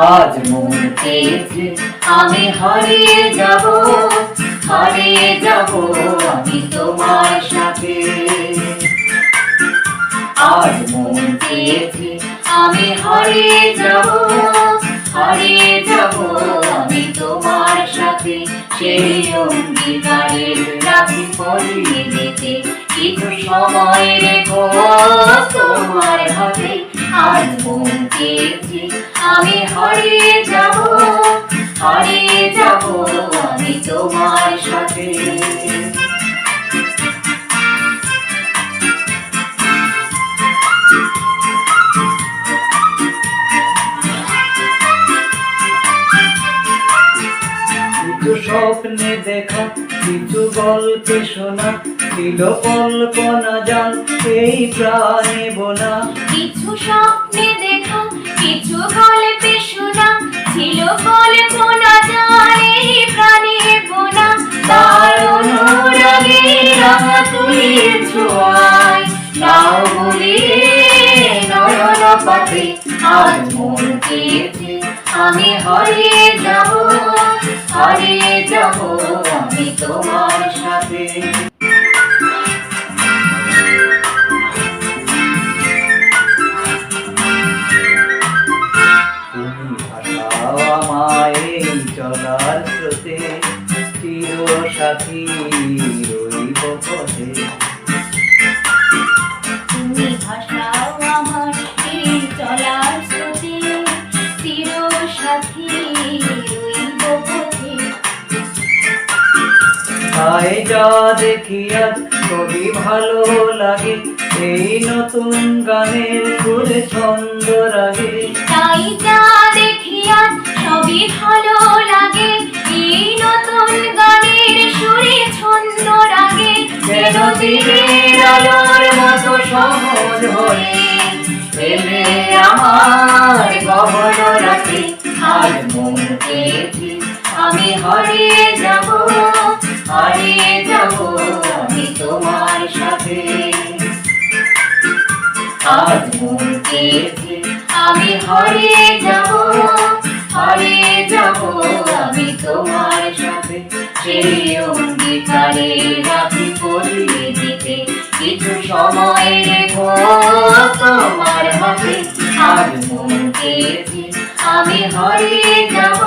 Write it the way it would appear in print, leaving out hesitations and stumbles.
আজ মন চেয়েছে আমি হারিয়ে যাব আমি তোমার সাথে। আজ মন চেয়েছে আমি হারিয়ে যাব আমি তোমার সাথে। সেই অঙ্গীকারের রাখি পরিয়ে দিতে কিছু সময় রেখো তোমার হাতে। আজ মন চেয়েছে আমি হারিয়ে যাব আমি তোমার সাথে। কিছু স্বপ্নে দেখা কিছু গল্পে শোনা ছিল কল্পনা জান এই প্রাণে বোনা। কিছু স্বপ্নে দেখা কিছু গল্পে শোনা ছিল কল্পনা জান এই প্রাণে বোনা। তার অনুরাগে রাঙা তুলির ছোঁয়ায় নাও বলিয়ে নয়ন পাতে। আজ মন চেয়েছে আমি হারিয়ে যাব আমি তোমার সাথে। তুমি ভাসাও আমায় এই চলার স্রোতে, চির সাথী রইব পথে। তুমি ভাসাও আমার এই চলার স্রোতে, চির সাথী রইব পথে। তাই যা দেখি আজ খুবই ভালো লাগে এই নতুন গানের সুরে ছন্দ রাগে। তাই যা দেখি আজ সবই ভালো লাগে এই নতুন গানের সুরে ছন্দ রাগে। যেন দিনের আলোর মতো সহজ হয়ে এলে আমার গহন রাতে। আজ মন চেয়েছে আমি হারিয়ে যাব আমি তোমার সাথে। আজ মন চেয়েছে আমি হারিয়ে যাব আমি তোমার সাথে। সেই অঙ্গীকারে রাখি পরিয়ে দিতে কিছু সময় রেখো তোমার হাতে। আজ মন চেয়েছে আমি হারিয়ে যাব